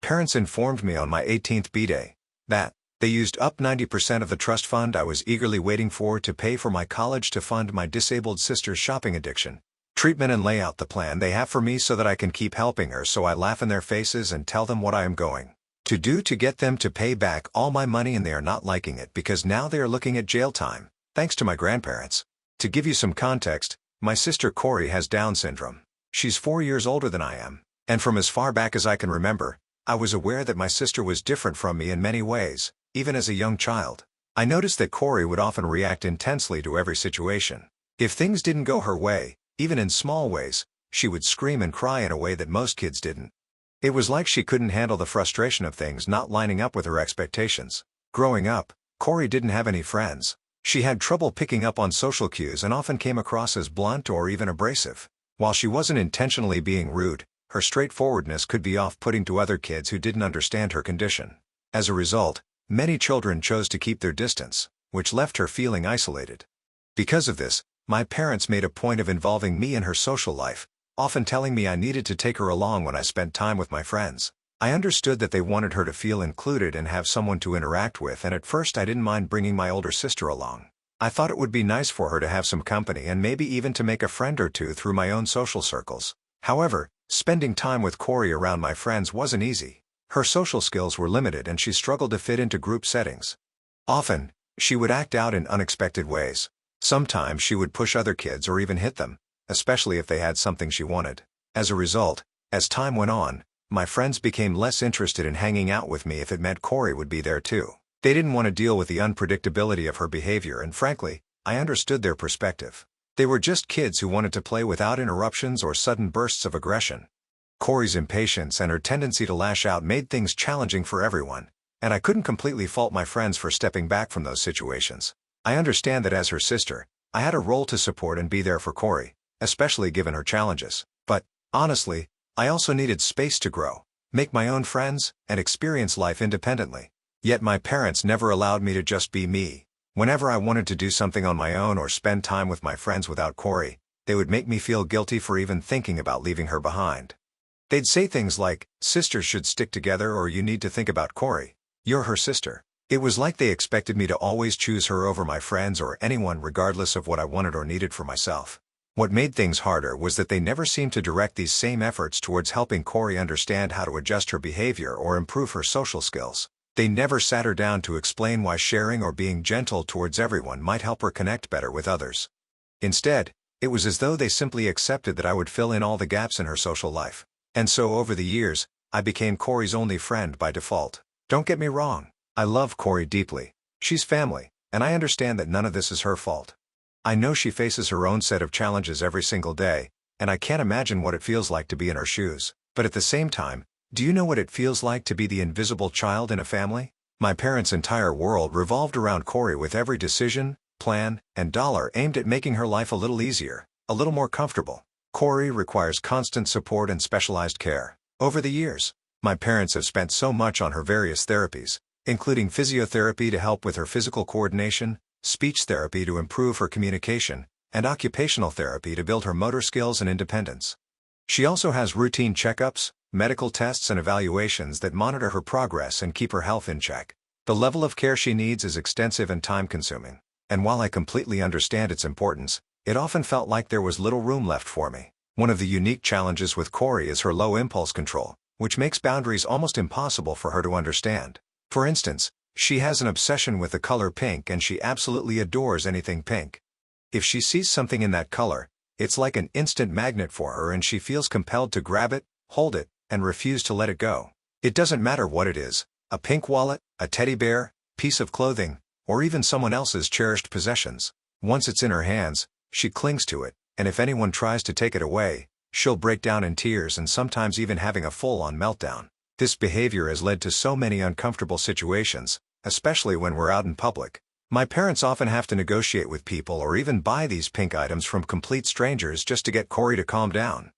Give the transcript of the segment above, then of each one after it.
Parents informed me on my 18th B-day that they used up 90% of the trust fund I was eagerly waiting for to pay for my college to fund my disabled sister's shopping addiction, treatment, and lay out the plan they have for me so that I can keep helping her. So I laugh in their faces and tell them what I am going to do to get them to pay back all my money, and they are not liking it because now they are looking at jail time, thanks to my grandparents. To give you some context, my sister Corey has Down syndrome. She's 4 years older than I am, and from as far back as I can remember, I was aware that my sister was different from me in many ways, even as a young child. I noticed that Corey would often react intensely to every situation. If things didn't go her way, even in small ways, she would scream and cry in a way that most kids didn't. It was like she couldn't handle the frustration of things not lining up with her expectations. Growing up, Corey didn't have any friends. She had trouble picking up on social cues and often came across as blunt or even abrasive. While she wasn't intentionally being rude, her straightforwardness could be off-putting to other kids who didn't understand her condition. As a result, many children chose to keep their distance, which left her feeling isolated. Because of this, my parents made a point of involving me in her social life, often telling me I needed to take her along when I spent time with my friends. I understood that they wanted her to feel included and have someone to interact with, and at first I didn't mind bringing my older sister along. I thought it would be nice for her to have some company and maybe even to make a friend or two through my own social circles. However, spending time with Corey around my friends wasn't easy. Her social skills were limited and she struggled to fit into group settings. Often, she would act out in unexpected ways. Sometimes she would push other kids or even hit them, especially if they had something she wanted. As a result, as time went on, my friends became less interested in hanging out with me if it meant Corey would be there too. They didn't want to deal with the unpredictability of her behavior, and frankly, I understood their perspective. They were just kids who wanted to play without interruptions or sudden bursts of aggression. Corey's impatience and her tendency to lash out made things challenging for everyone, and I couldn't completely fault my friends for stepping back from those situations. I understand that as her sister, I had a role to support and be there for Corey, especially given her challenges. But, honestly, I also needed space to grow, make my own friends, and experience life independently. Yet my parents never allowed me to just be me. Whenever I wanted to do something on my own or spend time with my friends without Corey, they would make me feel guilty for even thinking about leaving her behind. They'd say things like, "Sisters should stick together," or "You need to think about Corey. You're her sister." It was like they expected me to always choose her over my friends or anyone, regardless of what I wanted or needed for myself. What made things harder was that they never seemed to direct these same efforts towards helping Corey understand how to adjust her behavior or improve her social skills. They never sat her down to explain why sharing or being gentle towards everyone might help her connect better with others. Instead, it was as though they simply accepted that I would fill in all the gaps in her social life. And so over the years, I became Corey's only friend by default. Don't get me wrong, I love Corey deeply. She's family, and I understand that none of this is her fault. I know she faces her own set of challenges every single day, and I can't imagine what it feels like to be in her shoes. But at the same time, do you know what it feels like to be the invisible child in a family? My parents' entire world revolved around Corey, with every decision, plan, and dollar aimed at making her life a little easier, a little more comfortable. Corey requires constant support and specialized care. Over the years, my parents have spent so much on her various therapies, including physiotherapy to help with her physical coordination, speech therapy to improve her communication, and occupational therapy to build her motor skills and independence. She also has routine checkups, medical tests, and evaluations that monitor her progress and keep her health in check. The level of care she needs is extensive and time-consuming, and while I completely understand its importance, it often felt like there was little room left for me. One of the unique challenges with Corey is her low impulse control, which makes boundaries almost impossible for her to understand. For instance, she has an obsession with the color pink, and she absolutely adores anything pink. If she sees something in that color, it's like an instant magnet for her, and she feels compelled to grab it, hold it, and refuse to let it go. It doesn't matter what it is: a pink wallet, a teddy bear, piece of clothing, or even someone else's cherished possessions. Once it's in her hands, she clings to it, and if anyone tries to take it away, she'll break down in tears and sometimes even having a full-on meltdown. This behavior has led to so many uncomfortable situations, especially when we're out in public. My parents often have to negotiate with people or even buy these pink items from complete strangers just to get Corey to calm down.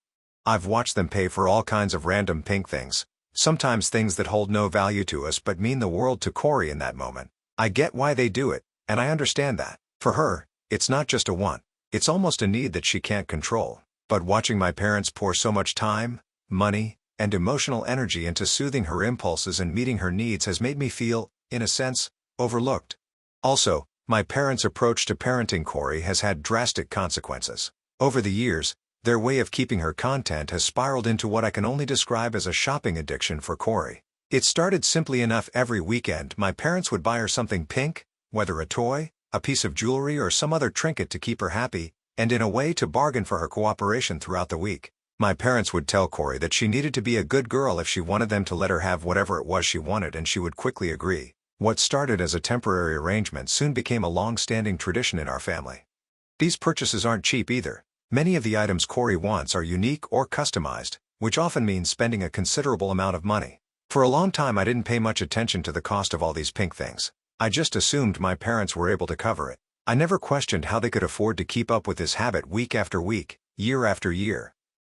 I've watched them pay for all kinds of random pink things, sometimes things that hold no value to us but mean the world to Corey in that moment. I get why they do it, and I understand that. For her, it's not just a want, it's almost a need that she can't control. But watching my parents pour so much time, money, and emotional energy into soothing her impulses and meeting her needs has made me feel, in a sense, overlooked. Also, my parents' approach to parenting Corey has had drastic consequences. Over the years, their way of keeping her content has spiraled into what I can only describe as a shopping addiction for Corey. It started simply enough: every weekend my parents would buy her something pink, whether a toy, a piece of jewelry, or some other trinket to keep her happy, and in a way to bargain for her cooperation throughout the week. My parents would tell Corey that she needed to be a good girl if she wanted them to let her have whatever it was she wanted, and she would quickly agree. What started as a temporary arrangement soon became a long-standing tradition in our family. These purchases aren't cheap either. Many of the items Corey wants are unique or customized, which often means spending a considerable amount of money. For a long time I didn't pay much attention to the cost of all these pink things. I just assumed my parents were able to cover it. I never questioned how they could afford to keep up with this habit week after week, year after year.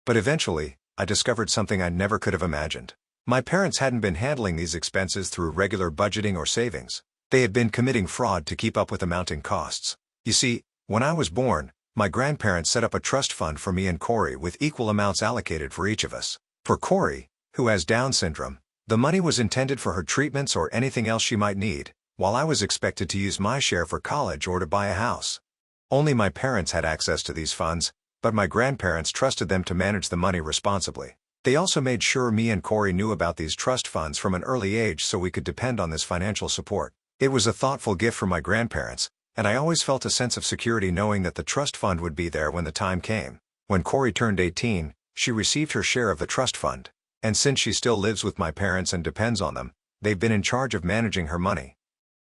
But eventually, I discovered something I never could have imagined. My parents hadn't been handling these expenses through regular budgeting or savings. They had been committing fraud to keep up with the mounting costs. You see, when I was born, my grandparents set up a trust fund for me and Corey with equal amounts allocated for each of us. For Corey, who has Down syndrome, the money was intended for her treatments or anything else she might need, while I was expected to use my share for college or to buy a house. Only my parents had access to these funds, but my grandparents trusted them to manage the money responsibly. They also made sure me and Corey knew about these trust funds from an early age so we could depend on this financial support. It was a thoughtful gift from my grandparents, and I always felt a sense of security knowing that the trust fund would be there when the time came. When Corey turned 18, she received her share of the trust fund, and since she still lives with my parents and depends on them, they've been in charge of managing her money.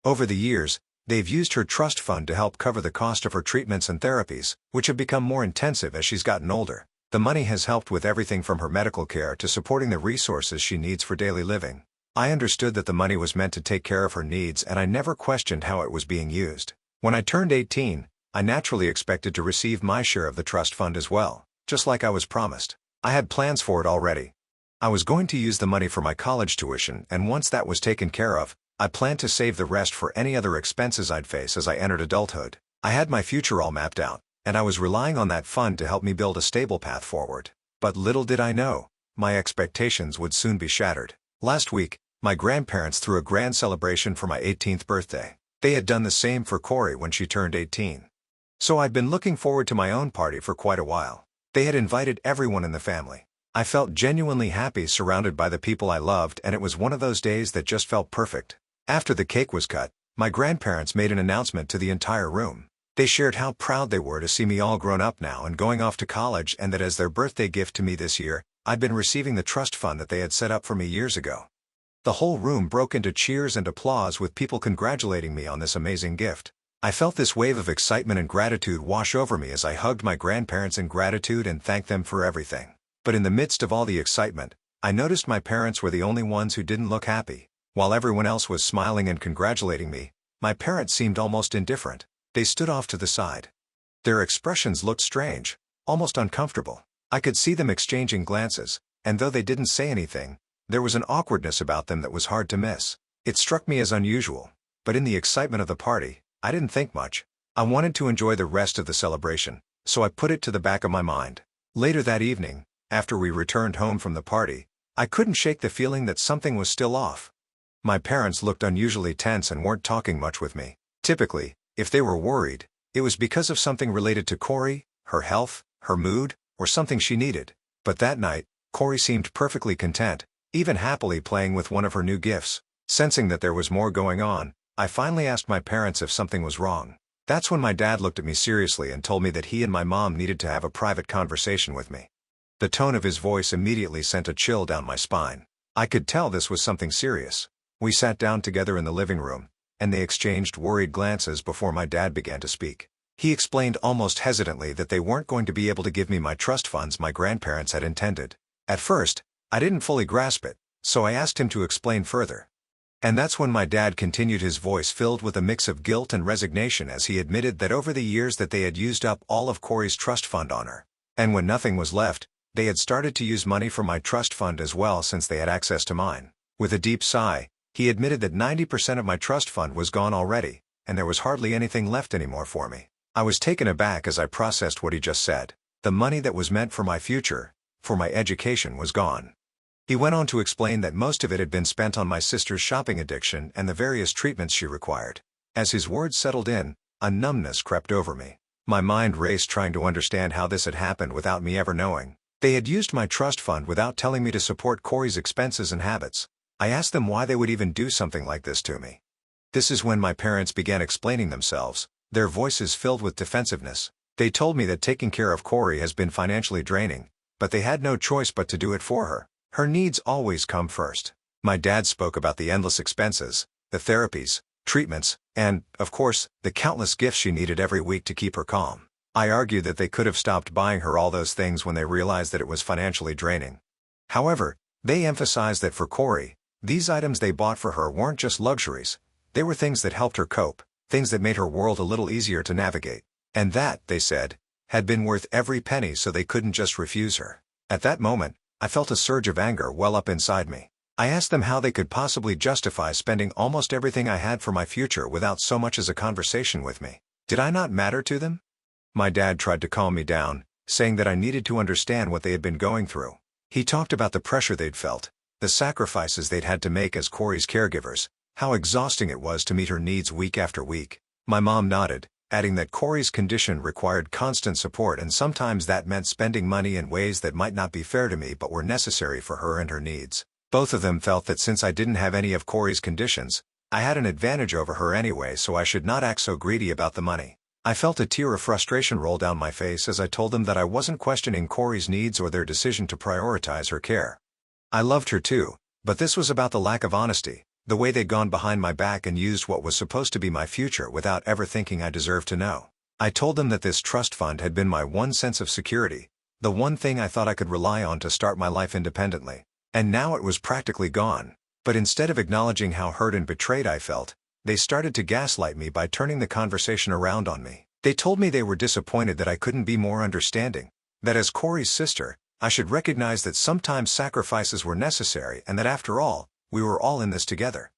Over the years, they've used her trust fund to help cover the cost of her treatments and therapies, which have become more intensive as she's gotten older. The money has helped with everything from her medical care to supporting the resources she needs for daily living. I understood that the money was meant to take care of her needs, and I never questioned how it was being used. When I turned 18, I naturally expected to receive my share of the trust fund as well, just like I was promised. I had plans for it already. I was going to use the money for my college tuition, and once that was taken care of, I planned to save the rest for any other expenses I'd face as I entered adulthood. I had my future all mapped out, and I was relying on that fund to help me build a stable path forward. But little did I know, my expectations would soon be shattered. Last week, my grandparents threw a grand celebration for my 18th birthday. They had done the same for Corey when she turned 18. So I'd been looking forward to my own party for quite a while. They had invited everyone in the family. I felt genuinely happy surrounded by the people I loved, and it was one of those days that just felt perfect. After the cake was cut, my grandparents made an announcement to the entire room. They shared how proud they were to see me all grown up now and going off to college, and that as their birthday gift to me this year, I'd been receiving the trust fund that they had set up for me years ago. The whole room broke into cheers and applause with people congratulating me on this amazing gift. I felt this wave of excitement and gratitude wash over me as I hugged my grandparents in gratitude and thanked them for everything. But in the midst of all the excitement, I noticed my parents were the only ones who didn't look happy. While everyone else was smiling and congratulating me, my parents seemed almost indifferent. They stood off to the side. Their expressions looked strange, almost uncomfortable. I could see them exchanging glances, and though they didn't say anything, there was an awkwardness about them that was hard to miss. It struck me as unusual, but in the excitement of the party, I didn't think much. I wanted to enjoy the rest of the celebration, so I put it to the back of my mind. Later that evening, after we returned home from the party, I couldn't shake the feeling that something was still off. My parents looked unusually tense and weren't talking much with me. Typically, if they were worried, it was because of something related to Corey, her health, her mood, or something she needed. But that night, Corey seemed perfectly content, even happily playing with one of her new gifts. Sensing that there was more going on, I finally asked my parents if something was wrong. That's when my dad looked at me seriously and told me that he and my mom needed to have a private conversation with me. The tone of his voice immediately sent a chill down my spine. I could tell this was something serious. We sat down together in the living room, and they exchanged worried glances before my dad began to speak. He explained almost hesitantly that they weren't going to be able to give me my trust funds my grandparents had intended. At first, I didn't fully grasp it, so I asked him to explain further. And that's when my dad continued, his voice filled with a mix of guilt and resignation as he admitted that over the years that they had used up all of Corey's trust fund on her. And when nothing was left, they had started to use money from my trust fund as well since they had access to mine. With a deep sigh, he admitted that 90% of my trust fund was gone already, and there was hardly anything left anymore for me. I was taken aback as I processed what he just said. The money that was meant for my future, for my education, was gone. He went on to explain that most of it had been spent on my sister's shopping addiction and the various treatments she required. As his words settled in, a numbness crept over me. My mind raced trying to understand how this had happened without me ever knowing. They had used my trust fund without telling me to support Corey's expenses and habits. I asked them why they would even do something like this to me. This is when my parents began explaining themselves, their voices filled with defensiveness. They told me that taking care of Corey has been financially draining, but they had no choice but to do it for her. Her needs always come first. My dad spoke about the endless expenses, the therapies, treatments, and, of course, the countless gifts she needed every week to keep her calm. I argued that they could have stopped buying her all those things when they realized that it was financially draining. However, they emphasized that for Corey, these items they bought for her weren't just luxuries. They were things that helped her cope, things that made her world a little easier to navigate. And that, they said, had been worth every penny, so they couldn't just refuse her. At that moment, I felt a surge of anger well up inside me. I asked them how they could possibly justify spending almost everything I had for my future without so much as a conversation with me. Did I not matter to them? My dad tried to calm me down, saying that I needed to understand what they had been going through. He talked about the pressure they'd felt, the sacrifices they'd had to make as Corey's caregivers, how exhausting it was to meet her needs week after week. My mom nodded, adding that Corey's condition required constant support, and sometimes that meant spending money in ways that might not be fair to me but were necessary for her and her needs. Both of them felt that since I didn't have any of Corey's conditions, I had an advantage over her anyway, so I should not act so greedy about the money. I felt a tear of frustration roll down my face as I told them that I wasn't questioning Corey's needs or their decision to prioritize her care. I loved her too, but this was about the lack of honesty, the way they'd gone behind my back and used what was supposed to be my future without ever thinking I deserved to know. I told them that this trust fund had been my one sense of security, the one thing I thought I could rely on to start my life independently. And now it was practically gone. But instead of acknowledging how hurt and betrayed I felt, they started to gaslight me by turning the conversation around on me. They told me they were disappointed that I couldn't be more understanding, that as Corey's sister, I should recognize that sometimes sacrifices were necessary and that after all, we were all in this together.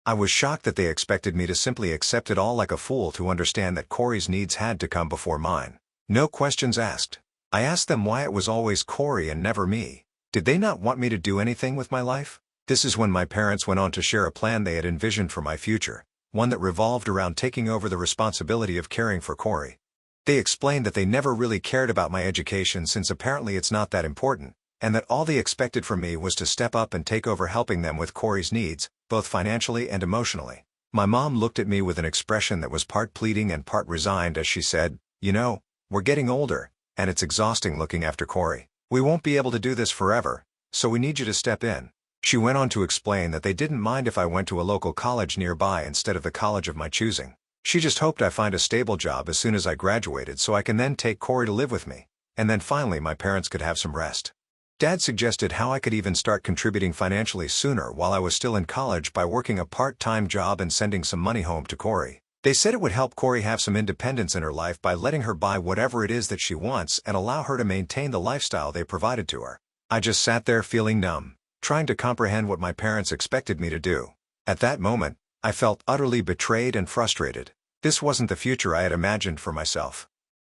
I was shocked that they expected me to simply accept it all like a fool, to understand that Corey's needs had to come before mine. No questions asked. I asked them why it was always Corey and never me. Did they not want me to do anything with my life? This is when my parents went on to share a plan they had envisioned for my future, one that revolved around taking over the responsibility of caring for Corey. They explained that they never really cared about my education, since apparently it's not that important, and that all they expected from me was to step up and take over helping them with Corey's needs, both financially and emotionally. My mom looked at me with an expression that was part pleading and part resigned as she said, "You know, we're getting older, and it's exhausting looking after Corey. We won't be able to do this forever, so we need you to step in." She went on to explain that they didn't mind if I went to a local college nearby instead of the college of my choosing. She just hoped I find a stable job as soon as I graduated so I can then take Corey to live with me, and then finally my parents could have some rest. Dad suggested how I could even start contributing financially sooner while I was still in college by working a part-time job and sending some money home to Corey. They said it would help Corey have some independence in her life by letting her buy whatever it is that she wants and allow her to maintain the lifestyle they provided to her. I just sat there feeling numb, trying to comprehend what my parents expected me to do. At that moment, I felt utterly betrayed and frustrated. This wasn't the future I had imagined for myself.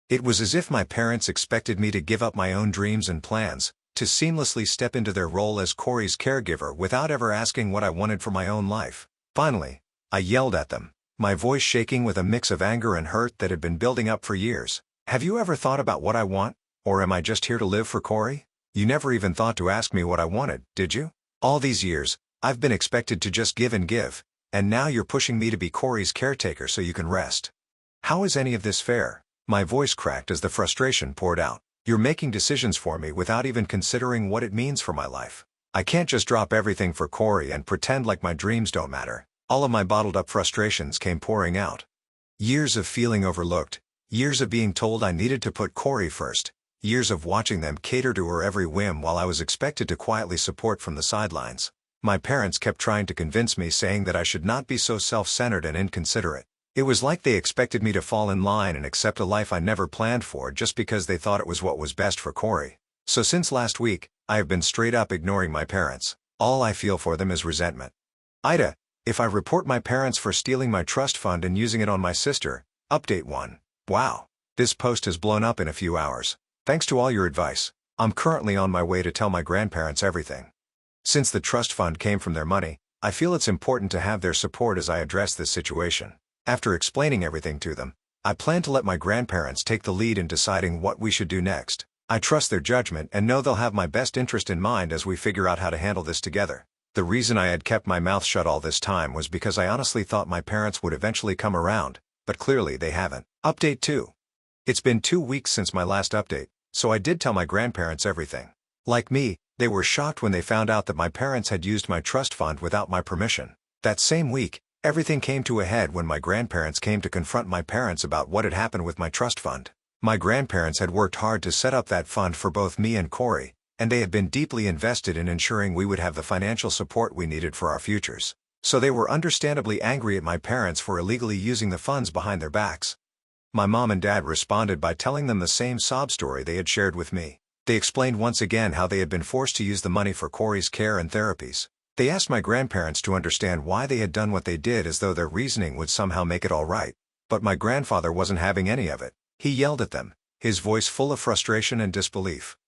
It was as if my parents expected me to give up my own dreams and plans, to seamlessly step into their role as Corey's caregiver without ever asking what I wanted for my own life. Finally, I yelled at them, my voice shaking with a mix of anger and hurt that had been building up for years. "Have you ever thought about what I want? Or am I just here to live for Corey? You never even thought to ask me what I wanted, did you? All these years, I've been expected to just give and give, and now you're pushing me to be Corey's caretaker so you can rest. How is any of this fair?" My voice cracked as the frustration poured out. "You're making decisions for me without even considering what it means for my life. I can't just drop everything for Corey and pretend like my dreams don't matter." All of my bottled-up frustrations came pouring out. Years of feeling overlooked, years of being told I needed to put Corey first, years of watching them cater to her every whim while I was expected to quietly support from the sidelines. My parents kept trying to convince me, saying that I should not be so self-centered and inconsiderate. It was like they expected me to fall in line and accept a life I never planned for just because they thought it was what was best for Corey. So since last week, I have been straight up ignoring my parents. All I feel for them is resentment. Ida, if I report my parents for stealing my trust fund and using it on my sister, update 1. Wow. This post has blown up in a few hours. Thanks to all your advice. I'm currently on my way to tell my grandparents everything. Since the trust fund came from their money, I feel it's important to have their support as I address this situation. After explaining everything to them, I plan to let my grandparents take the lead in deciding what we should do next. I trust their judgment and know they'll have my best interest in mind as we figure out how to handle this together. The reason I had kept my mouth shut all this time was because I honestly thought my parents would eventually come around, but clearly they haven't. Update 2. It's been 2 weeks since my last update, so I did tell my grandparents everything. Like me, they were shocked when they found out that my parents had used my trust fund without my permission. That same week, everything came to a head when my grandparents came to confront my parents about what had happened with my trust fund. My grandparents had worked hard to set up that fund for both me and Corey, and they had been deeply invested in ensuring we would have the financial support we needed for our futures. So they were understandably angry at my parents for illegally using the funds behind their backs. My mom and dad responded by telling them the same sob story they had shared with me. They explained once again how they had been forced to use the money for Corey's care and therapies. They asked my grandparents to understand why they had done what they did as though their reasoning would somehow make it all right. But my grandfather wasn't having any of it. He yelled at them, his voice full of frustration and disbelief.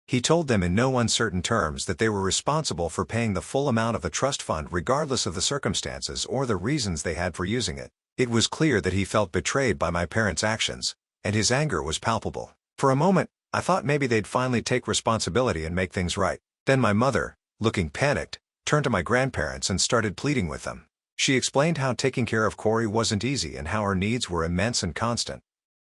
He told them in no uncertain terms that they were responsible for paying the full amount of the trust fund regardless of the circumstances or the reasons they had for using it. It was clear that he felt betrayed by my parents' actions, and his anger was palpable. For a moment, I thought maybe they'd finally take responsibility and make things right. Then my mother, looking panicked, turned to my grandparents and started pleading with them. She explained how taking care of Corey wasn't easy and how her needs were immense and constant.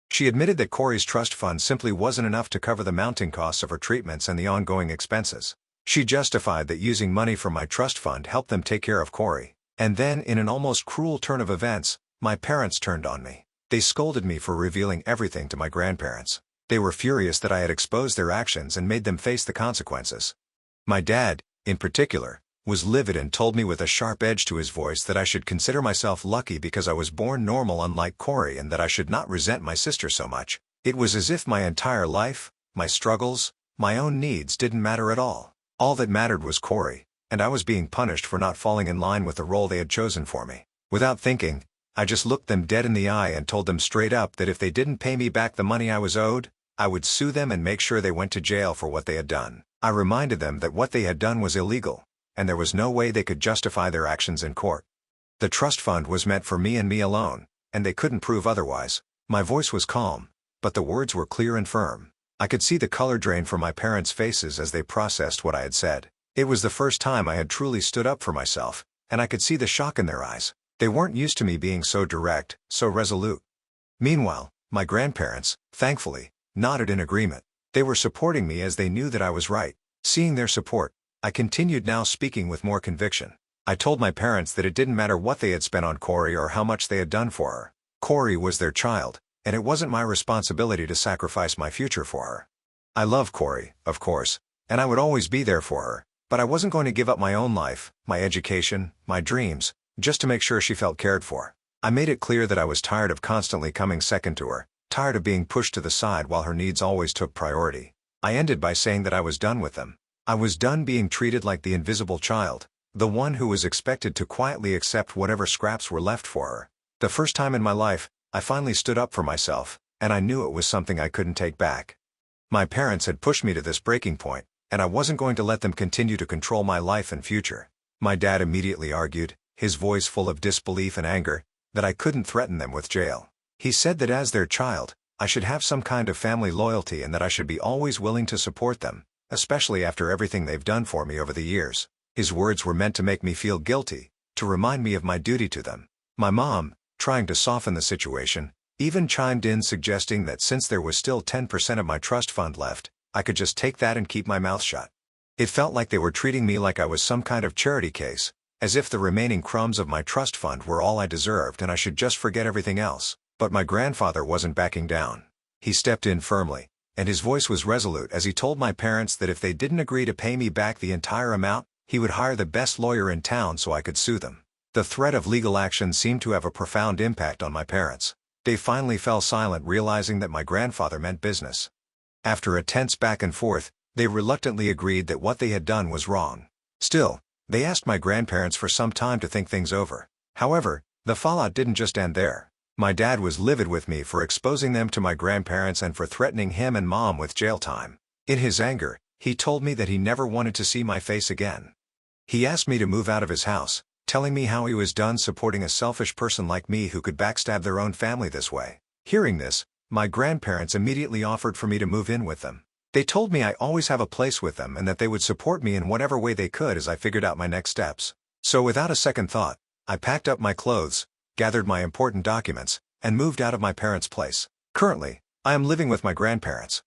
She admitted that Corey's trust fund simply wasn't enough to cover the mounting costs of her treatments and the ongoing expenses. She justified that using money from my trust fund helped them take care of Corey. And then, in an almost cruel turn of events, my parents turned on me. They scolded me for revealing everything to my grandparents. They were furious that I had exposed their actions and made them face the consequences. My dad, in particular, was livid and told me with a sharp edge to his voice that I should consider myself lucky because I was born normal unlike Corey and that I should not resent my sister so much. It was as if my entire life, my struggles, my own needs didn't matter at all. All that mattered was Corey, and I was being punished for not falling in line with the role they had chosen for me. Without thinking, I just looked them dead in the eye and told them straight up that if they didn't pay me back the money I was owed, I would sue them and make sure they went to jail for what they had done. I reminded them that what they had done was illegal, and there was no way they could justify their actions in court. The trust fund was meant for me and me alone, and they couldn't prove otherwise. My voice was calm, but the words were clear and firm. I could see the color drain from my parents' faces as they processed what I had said. It was the first time I had truly stood up for myself, and I could see the shock in their eyes. They weren't used to me being so direct, so resolute. Meanwhile, my grandparents, thankfully, nodded in agreement. They were supporting me as they knew that I was right. Seeing their support, I continued now speaking with more conviction. I told my parents that it didn't matter what they had spent on Corey or how much they had done for her. Corey was their child, and it wasn't my responsibility to sacrifice my future for her. I love Corey, of course, and I would always be there for her, but I wasn't going to give up my own life, my education, my dreams, just to make sure she felt cared for. I made it clear that I was tired of constantly coming second to her, tired of being pushed to the side while her needs always took priority. I ended by saying that I was done with them. I was done being treated like the invisible child, the one who was expected to quietly accept whatever scraps were left for her. The first time in my life, I finally stood up for myself, and I knew it was something I couldn't take back. My parents had pushed me to this breaking point, and I wasn't going to let them continue to control my life and future. My dad immediately argued, his voice full of disbelief and anger, that I couldn't threaten them with jail. He said that as their child, I should have some kind of family loyalty and that I should be always willing to support them, especially after everything they've done for me over the years. His words were meant to make me feel guilty, to remind me of my duty to them. My mom, trying to soften the situation, even chimed in suggesting that since there was still 10% of my trust fund left, I could just take that and keep my mouth shut. It felt like they were treating me like I was some kind of charity case, as if the remaining crumbs of my trust fund were all I deserved and I should just forget everything else. But my grandfather wasn't backing down. He stepped in firmly, and his voice was resolute as he told my parents that if they didn't agree to pay me back the entire amount, he would hire the best lawyer in town so I could sue them. The threat of legal action seemed to have a profound impact on my parents. They finally fell silent, realizing that my grandfather meant business. After a tense back and forth, they reluctantly agreed that what they had done was wrong. Still, they asked my grandparents for some time to think things over. However, the fallout didn't just end there. My dad was livid with me for exposing them to my grandparents and for threatening him and mom with jail time. In his anger, he told me that he never wanted to see my face again. He asked me to move out of his house, telling me how he was done supporting a selfish person like me who could backstab their own family this way. Hearing this, my grandparents immediately offered for me to move in with them. They told me I always have a place with them and that they would support me in whatever way they could as I figured out my next steps. So without a second thought, I packed up my clothes, gathered my important documents, and moved out of my parents' place. Currently, I am living with my grandparents.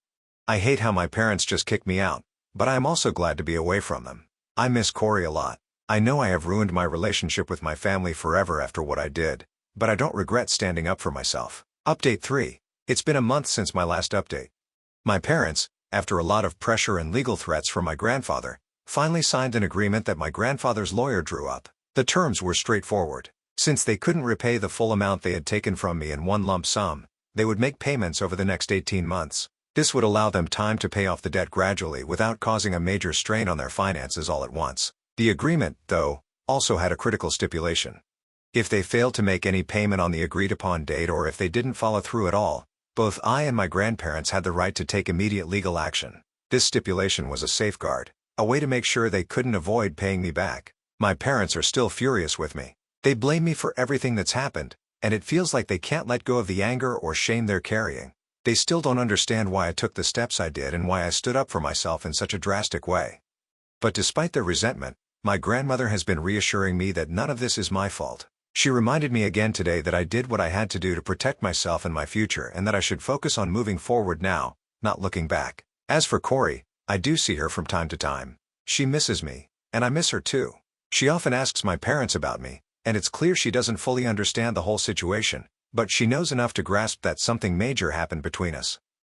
I hate how my parents just kicked me out, but I am also glad to be away from them. I miss Corey a lot. I know I have ruined my relationship with my family forever after what I did, but I don't regret standing up for myself. Update 3. It's been a month since my last update. My parents, after a lot of pressure and legal threats from my grandfather, finally signed an agreement that my grandfather's lawyer drew up. The terms were straightforward. Since they couldn't repay the full amount they had taken from me in one lump sum, they would make payments over the next 18 months. This would allow them time to pay off the debt gradually without causing a major strain on their finances all at once. The agreement, though, also had a critical stipulation. If they failed to make any payment on the agreed-upon date or if they didn't follow through at all, both I and my grandparents had the right to take immediate legal action. This stipulation was a safeguard, a way to make sure they couldn't avoid paying me back. My parents are still furious with me. They blame me for everything that's happened, and it feels like they can't let go of the anger or shame they're carrying. They still don't understand why I took the steps I did and why I stood up for myself in such a drastic way. But despite their resentment, my grandmother has been reassuring me that none of this is my fault. She reminded me again today that I did what I had to do to protect myself and my future and that I should focus on moving forward now, not looking back. As for Corey, I do see her from time to time. She misses me, and I miss her too. She often asks my parents about me, and it's clear she doesn't fully understand the whole situation, but she knows enough to grasp that something major happened between us.